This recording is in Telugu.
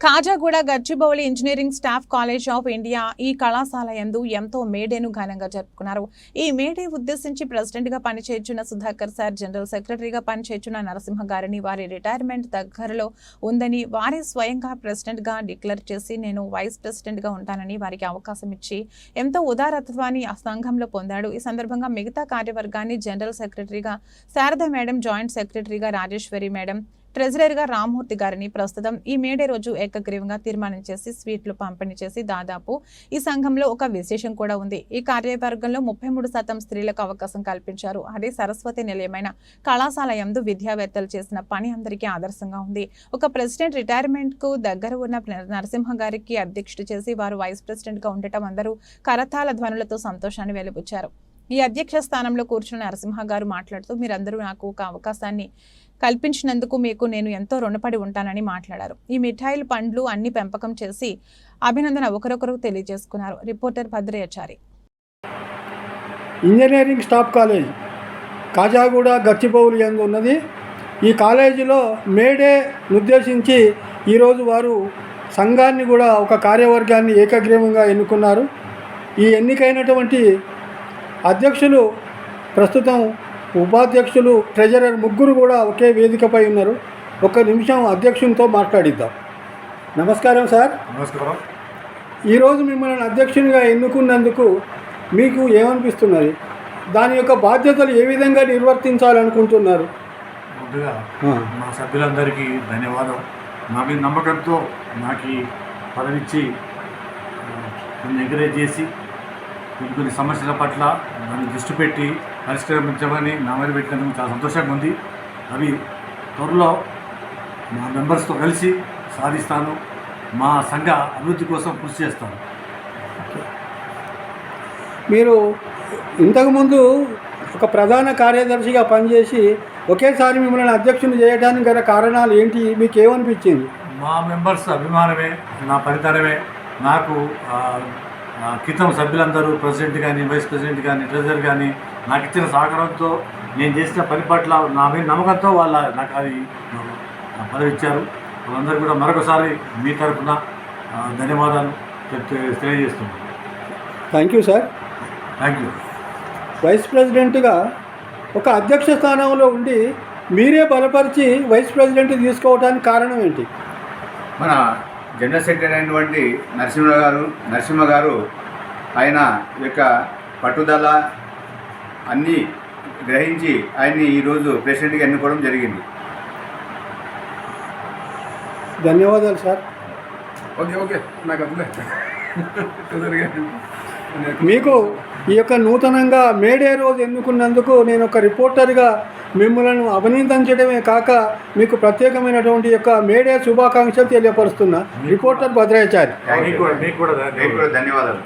Khajaguda Gachibowli engineering staff college of India ఈ కళాశాల యందు ఎంతో మేడేను ఘనంగా జరుపుకున్నారు. ఈ మేడే ఉద్దేశించి ప్రెసిడెంట్ గా పనిచేస్తున్న సుధాకర్ సార్, జనరల్ సెక్రటరీగా పనిచేస్తున్న నరసింహ గారిని వారి రిటైర్మెంట్ దగ్గరలో ఉందని వారి స్వయంగా ప్రెసిడెంట్ గా డిక్లేర్ చేసి నేను వైస్ ప్రెసిడెంట్ గా ఉంటానని వారికి అవకాశం ఇచ్చి ఎంతో ఉదారత్వాన్ని ఆ సంఘంలో పొందాడు. ఈ సందర్భంగా మిగతా కార్యవర్గాన్ని జనరల్ సెక్రటరీగా శారద మేడం, జాయింట్ సెక్రటరీగా రాజేశ్వరి మేడం, ట్రెజరర్గా రామ్మూర్తి గారిని ప్రస్తుతం ఈ మేడే రోజు ఏకగ్రీవంగా తీర్మానం చేసి స్వీట్లు పంపిణీ చేసి దాదాపు ఈ సంఘంలో ఒక విశేషం కూడా ఉంది. ఈ కార్యవర్గంలో 33% స్త్రీలకు అవకాశం కల్పించారు. అదే సరస్వతి నిలయమైన కళాశాల యందు విద్యావేత్తలు చేసిన పని అందరికీ ఆదర్శంగా ఉంది. ఒక ప్రెసిడెంట్ రిటైర్మెంట్ కు దగ్గర ఉన్న నరసింహ గారికి అధ్యక్షత చేసి వారు వైస్ ప్రెసిడెంట్ గా ఉండటం అందరూ కరతాళ ధ్వనులతో సంతోషాన్ని వెలిబుచ్చారు. ఈ అధ్యక్ష స్థానంలో కూర్చున్న నరసింహ గారు మాట్లాడుతూ మీరందరూ నాకు ఒక అవకాశాన్ని కల్పించినందుకు మీకు నేను ఎంతో రుణపడి ఉంటానని మాట్లాడారు. ఈ మిఠాయిలు, పండ్లు అన్ని పెంపకం చేసి అభినందన ఒకరొకరు తెలియజేసుకున్నారు. Reporter Bhadrayachari. Engineering staff college Kajaguda Gachibowli యందు ఉన్నది. ఈ కాలేజీలో మేడే ఉద్దేశించి ఈరోజు వారు సంఘాన్ని కూడా ఒక కార్యవర్గాన్ని ఏకగ్రీవంగా ఎన్నుకున్నారు. ఈ ఎన్నికైనటువంటి అధ్యక్షులు, ప్రస్తుతం ఉపాధ్యక్షులు, ట్రెజరర్ ముగ్గురు కూడా ఒకే వేదికపై ఉన్నారు. ఒక్క నిమిషం అధ్యక్షునితో మాట్లాడిద్దాం. నమస్కారం సార్. నమస్కారం. ఈరోజు మిమ్మల్ని అధ్యక్షునిగా ఎన్నుకున్నందుకు మీకు ఏమనిపిస్తున్నది? దాని యొక్క బాధ్యతలు ఏ విధంగా నిర్వర్తించాలనుకుంటున్నారు? ముందుగా మా సభ్యులందరికీ ధన్యవాదం. నా మీద నమ్మకంతో నాకు ఈ పదవిచ్చి నన్ను ఎంకరేజ్ చేసి కొన్ని సమస్యల పట్ల నన్ను దృష్టి పెట్టి పరిష్కరించమని నా మీద పెట్టినందుకు చాలా సంతోషంగా ఉంది. అవి త్వరలో మా మెంబర్స్తో కలిసి సాధిస్తాను. మా సంఘ అభివృద్ధి కోసం కృషి చేస్తాను. మీరు ఇంతకుముందు ఒక ప్రధాన కార్యదర్శిగా పనిచేసి ఒకేసారి మిమ్మల్ని అధ్యక్షుని చేయడానికి గల కారణాలు ఏంటి? మీకు ఏమనిపించింది? మా మెంబర్స్ అభిమానమే నా ఫలితమే. నాకు క్రితం సభ్యులందరూ ప్రెసిడెంట్ కానీ, వైస్ ప్రెసిడెంట్ కానీ, ట్రెజరర్ కానీ నాకు ఇచ్చిన సహకారంతో నేను చేసిన పని పట్ల నా మీద నమ్మకంతో నాకు అది పదవి ఇచ్చారు. వాళ్ళందరూ కూడా మరొకసారి మీ తరఫున ధన్యవాదాలు తెలియజేస్తున్నాను. Thank you sir. Thank you. Vice ప్రెసిడెంట్గా ఒక అధ్యక్ష స్థానంలో ఉండి మీరే బలపరిచి వైస్ ప్రెసిడెంట్ తీసుకోవడానికి కారణం ఏంటి? మన జనరల్ సెక్రటరీ అయినటువంటి నరసింహ గారు ఆయన యొక్క పట్టుదల అన్నీ గ్రహించి ఆయన్ని ఈరోజు ప్రెసిడెంట్గా ఎన్నుకోవడం జరిగింది. ధన్యవాదాలు సార్. ఓకే నాకు మీకు ఈ యొక్క నూతనంగా మేడే రోజు ఎన్నుకున్నందుకు నేను ఒక రిపోర్టర్గా మిమ్మల్ని అభినందించడమే కాక మీకు ప్రత్యేకమైనటువంటి యొక్క మేడే శుభాకాంక్షలు తెలియపరుస్తున్నా. రిపోర్టర్ భద్రాచారి. మీకు కూడా ధన్యవాదాలు.